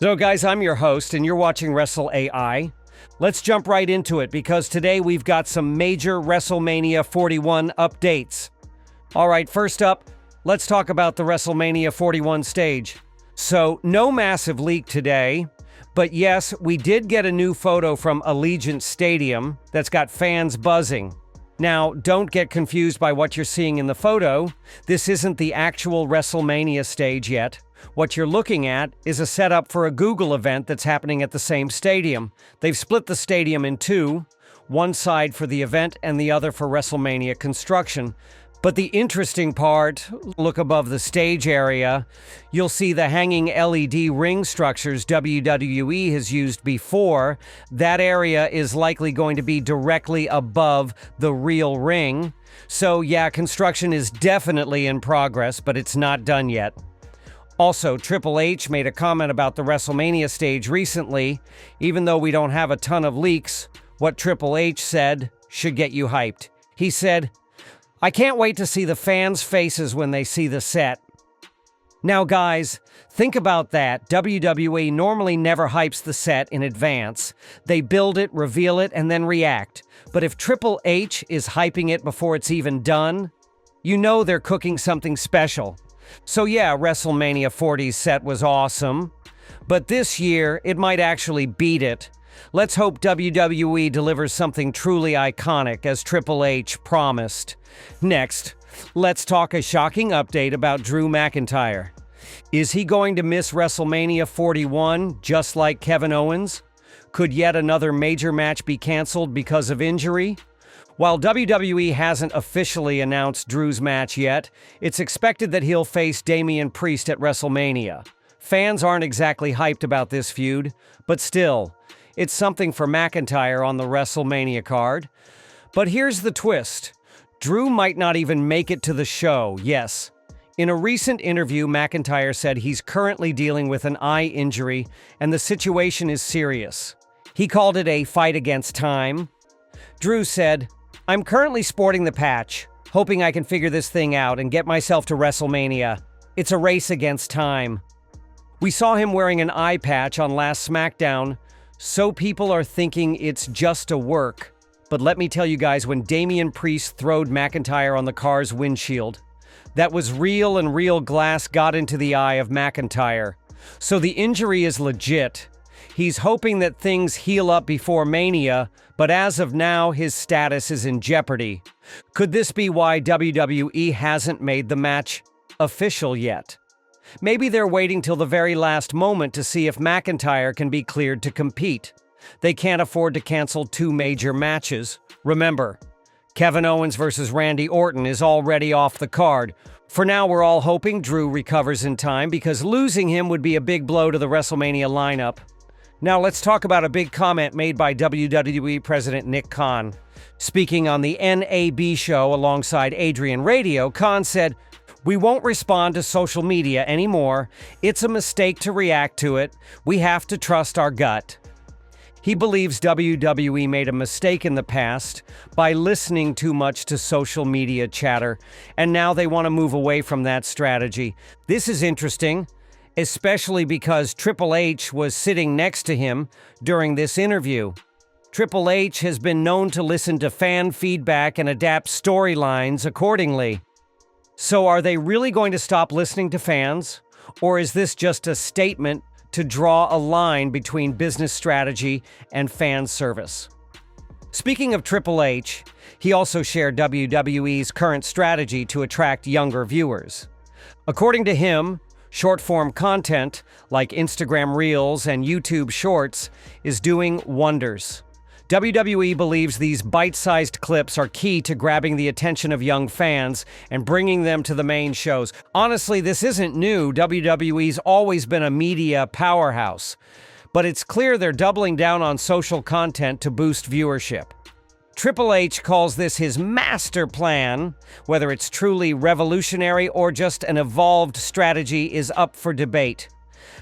So guys, I'm your host and you're watching Wrestle AI. Let's jump right into it because today we've got some major WrestleMania 41 updates. All right, first up, let's talk about the WrestleMania 41 stage. So, no massive leak today, but yes, we did get a new photo from Allegiant Stadium that's got fans buzzing. Now, don't get confused by what you're seeing in the photo. This isn't the actual WrestleMania stage yet. What you're looking at is a setup for a Google event that's happening at the same stadium. They've split the stadium in two, one side for the event and the other for WrestleMania construction. But the interesting part, look above the stage area, you'll see the hanging LED ring structures WWE has used before. That area is likely going to be directly above the real ring. So yeah, construction is definitely in progress, but it's not done yet. Also, Triple H made a comment about the WrestleMania stage recently. Even though we don't have a ton of leaks, what Triple H said should get you hyped. He said, "I can't wait to see the fans' faces when they see the set." Now guys, think about that. WWE normally never hypes the set in advance. They build it, reveal it, and then react. But if Triple H is hyping it before it's even done, you know they're cooking something special. So yeah, WrestleMania 40's set was awesome, but this year it might actually beat it. Let's hope WWE delivers something truly iconic, as Triple H promised. Next, let's talk a shocking update about Drew McIntyre. Is he going to miss WrestleMania 41 just like Kevin Owens? Could yet another major match be canceled because of injury? While WWE hasn't officially announced Drew's match yet, it's expected that he'll face Damian Priest at WrestleMania. Fans aren't exactly hyped about this feud, but still, it's something for McIntyre on the WrestleMania card. But here's the twist. Drew might not even make it to the show, yes. In a recent interview, McIntyre said he's currently dealing with an eye injury and the situation is serious. He called it a fight against time. Drew said, "I'm currently sporting the patch, hoping I can figure this thing out and get myself to WrestleMania. It's a race against time." We saw him wearing an eye patch on last SmackDown, so people are thinking it's just a work. But let me tell you guys, when Damian Priest throwed McIntyre on the car's windshield, that was real, and real glass got into the eye of McIntyre. So the injury is legit. He's hoping that things heal up before Mania, but as of now, his status is in jeopardy. Could this be why WWE hasn't made the match official yet? Maybe they're waiting till the very last moment to see if McIntyre can be cleared to compete. They can't afford to cancel two major matches. Remember, Kevin Owens versus Randy Orton is already off the card. For now, we're all hoping Drew recovers in time because losing him would be a big blow to the WrestleMania lineup. Now let's talk about a big comment made by WWE President Nick Khan. Speaking on the NAB show alongside Adrian Radio, Khan said, "We won't respond to social media anymore. It's a mistake to react to it. We have to trust our gut." He believes WWE made a mistake in the past by listening too much to social media chatter, and now they want to move away from that strategy. This is interesting, especially because Triple H was sitting next to him during this interview. Triple H has been known to listen to fan feedback and adapt storylines accordingly. So are they really going to stop listening to fans? Or is this just a statement to draw a line between business strategy and fan service? Speaking of Triple H, he also shared WWE's current strategy to attract younger viewers. According to him, short-form content, like Instagram Reels and YouTube Shorts, is doing wonders. WWE believes these bite-sized clips are key to grabbing the attention of young fans and bringing them to the main shows. Honestly, this isn't new. WWE's always been a media powerhouse. But it's clear they're doubling down on social content to boost viewership. Triple H calls this his master plan. Whether it's truly revolutionary or just an evolved strategy is up for debate.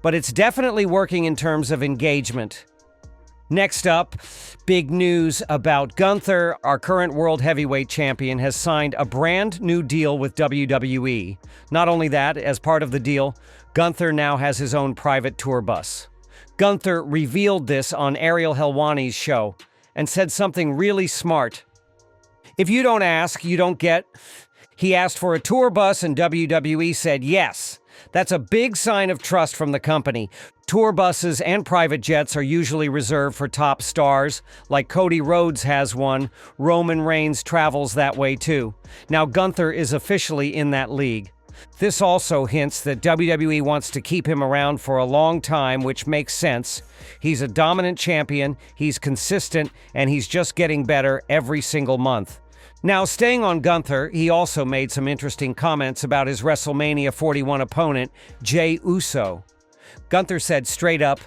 But it's definitely working in terms of engagement. Next up, big news about Gunther. Our current World Heavyweight Champion has signed a brand new deal with WWE. Not only that, as part of the deal, Gunther now has his own private tour bus. Gunther revealed this on Ariel Helwani's show and said something really smart. If you don't ask, you don't get. He asked for a tour bus and WWE said yes. That's a big sign of trust from the company. Tour buses and private jets are usually reserved for top stars, like Cody Rhodes has one. Roman Reigns travels that way too. Now Gunther is officially in that league. This also hints that WWE wants to keep him around for a long time, which makes sense. He's a dominant champion, he's consistent, and he's just getting better every single month. Now, staying on Gunther, he also made some interesting comments about his WrestleMania 41 opponent, Jey Uso. Gunther said straight up,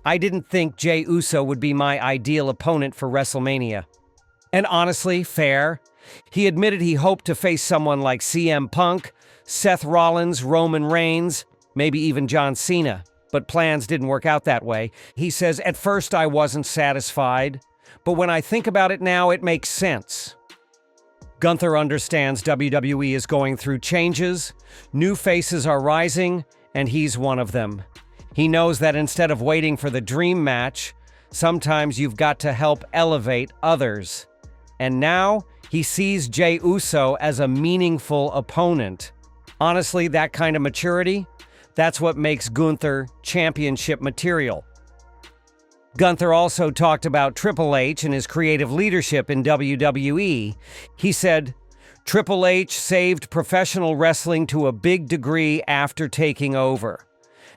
"I didn't think Jey Uso would be my ideal opponent for WrestleMania." And honestly, fair. He admitted he hoped to face someone like CM Punk, Seth Rollins, Roman Reigns, maybe even John Cena. But plans didn't work out that way. He says, "At first I wasn't satisfied, but when I think about it now, it makes sense." Gunther understands WWE is going through changes, new faces are rising, and he's one of them. He knows that instead of waiting for the dream match, sometimes you've got to help elevate others. And now, he sees Jey Uso as a meaningful opponent. Honestly, that kind of maturity, that's what makes Gunther championship material. Gunther also talked about Triple H and his creative leadership in WWE. He said, "Triple H saved professional wrestling to a big degree after taking over."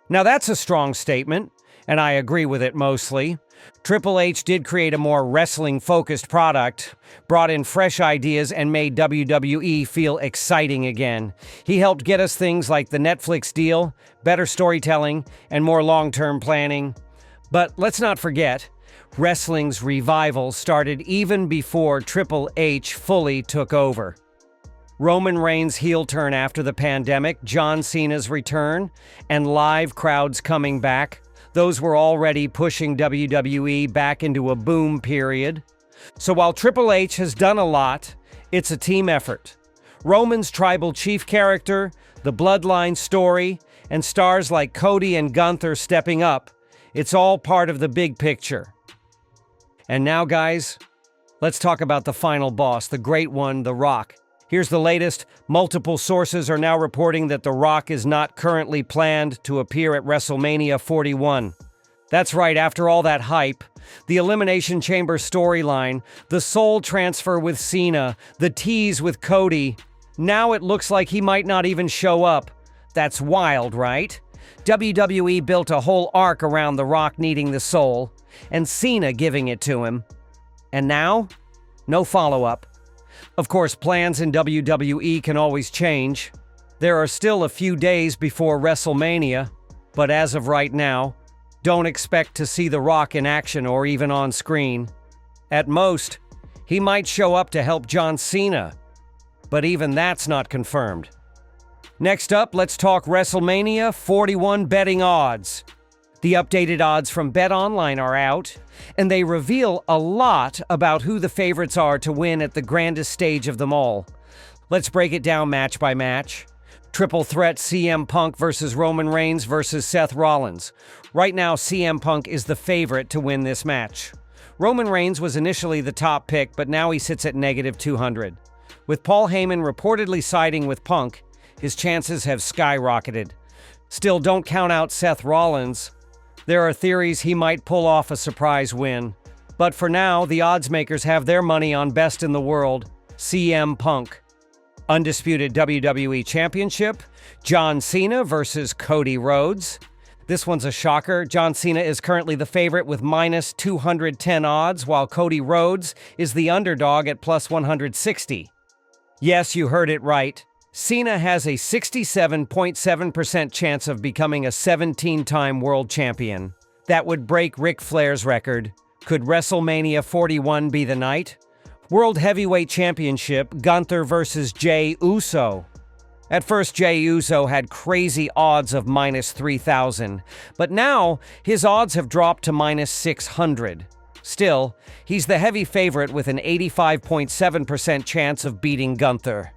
Now that's a strong statement, and I agree with it mostly. Triple H did create a more wrestling-focused product, brought in fresh ideas, and made WWE feel exciting again. He helped get us things like the Netflix deal, better storytelling, and more long-term planning. But let's not forget, wrestling's revival started even before Triple H fully took over. Roman Reigns' heel turn after the pandemic, John Cena's return, and live crowds coming back, those were already pushing WWE back into a boom period. So while Triple H has done a lot, it's a team effort. Roman's tribal chief character, the bloodline story, and stars like Cody and Gunther stepping up, it's all part of the big picture. And now, guys, let's talk about the final boss, the great one, The Rock. Here's the latest. Multiple sources are now reporting that The Rock is not currently planned to appear at WrestleMania 41. That's right, after all that hype, the Elimination Chamber storyline, the soul transfer with Cena, the tease with Cody, now it looks like he might not even show up. That's wild, right? WWE built a whole arc around The Rock needing the soul, and Cena giving it to him. And now, no follow-up. Of course, plans in WWE can always change. There are still a few days before WrestleMania, but as of right now, don't expect to see The Rock in action or even on screen. At most, he might show up to help John Cena, but even that's not confirmed. Next up, let's talk WrestleMania 41 betting odds. The updated odds from BetOnline are out, and they reveal a lot about who the favorites are to win at the grandest stage of them all. Let's break it down match by match. Triple threat CM Punk versus Roman Reigns versus Seth Rollins. Right now, CM Punk is the favorite to win this match. Roman Reigns was initially the top pick, but now he sits at -200. With Paul Heyman reportedly siding with Punk, his chances have skyrocketed. Still, don't count out Seth Rollins. There are theories he might pull off a surprise win. But for now, the odds makers have their money on best in the world, CM Punk. Undisputed WWE Championship, John Cena versus Cody Rhodes. This one's a shocker. John Cena is currently the favorite with -210 odds, while Cody Rhodes is the underdog at +160. Yes, you heard it right. Cena has a 67.7% chance of becoming a 17-time world champion. That would break Ric Flair's record. Could WrestleMania 41 be the night? World Heavyweight Championship, Gunther versus Jey Uso. At first, Jey Uso had crazy odds of -3,000, but now his odds have dropped to -600. Still, he's the heavy favorite with an 85.7% chance of beating Gunther.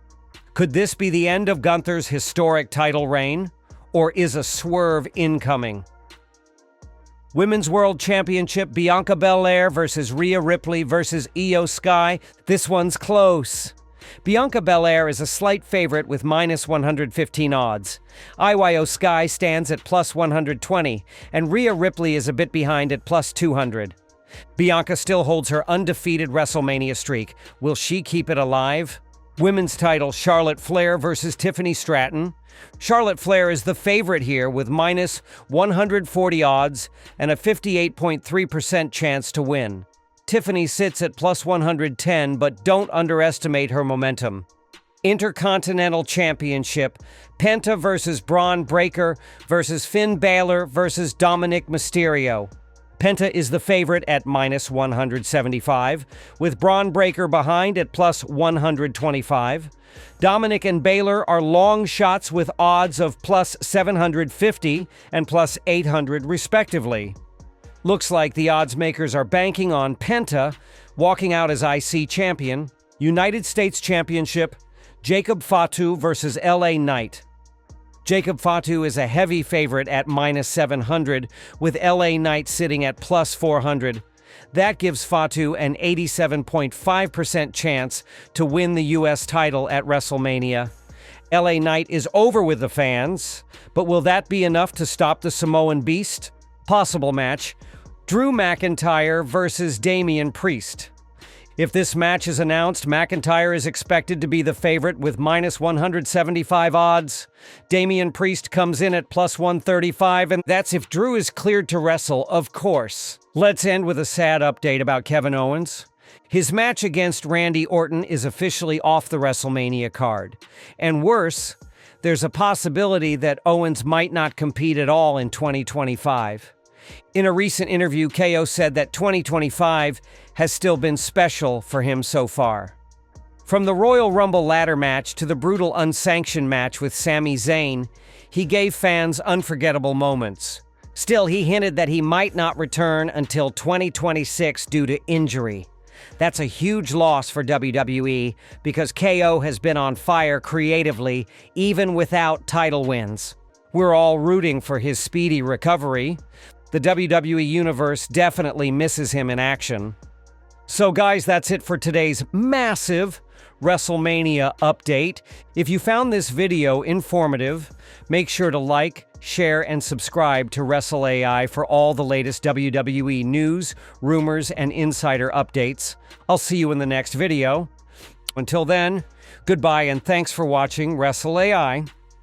Could this be the end of Gunther's historic title reign? Or is a swerve incoming? Women's World Championship, Bianca Belair versus Rhea Ripley versus Io Sky. This one's close. Bianca Belair is a slight favorite with minus 115 odds. Io Sky stands at plus 120, and Rhea Ripley is a bit behind at plus 200. Bianca still holds her undefeated WrestleMania streak. Will she keep it alive? Women's title, Charlotte Flair versus Tiffany Stratton. Charlotte Flair is the favorite here with minus 140 odds and a 58.3% chance to win. Tiffany sits at plus 110, but don't underestimate her momentum. Intercontinental Championship, Penta versus Braun Breaker versus Finn Balor versus Dominic Mysterio. Penta is the favorite at minus 175, with Braun Breaker behind at plus 125. Dominic and Balor are long shots with odds of plus 750 and plus 800 respectively. Looks like the odds makers are banking on Penta walking out as IC champion. United States Championship, Jacob Fatu versus LA Knight. Jacob Fatu is a heavy favorite at minus 700, with LA Knight sitting at plus 400. That gives Fatu an 87.5% chance to win the U.S. title at WrestleMania. LA Knight is over with the fans, but will that be enough to stop the Samoan Beast? Possible match, Drew McIntyre versus Damian Priest. If this match is announced, McIntyre is expected to be the favorite with minus 175 odds. Damian Priest comes in at plus 135, and that's if Drew is cleared to wrestle, of course. Let's end with a sad update about Kevin Owens. His match against Randy Orton is officially off the WrestleMania card. And worse, there's a possibility that Owens might not compete at all in 2025. In a recent interview, KO said that 2025 has still been special for him so far. From the Royal Rumble ladder match to the brutal unsanctioned match with Sami Zayn, he gave fans unforgettable moments. Still, he hinted that he might not return until 2026 due to injury. That's a huge loss for WWE because KO has been on fire creatively, even without title wins. We're all rooting for his speedy recovery. The WWE Universe definitely misses him in action. So guys, that's it for today's massive WrestleMania update. If you found this video informative, make sure to like, share, and subscribe to Wrestle AI for all the latest WWE news, rumors, and insider updates. I'll see you in the next video. Until then, goodbye and thanks for watching Wrestle AI.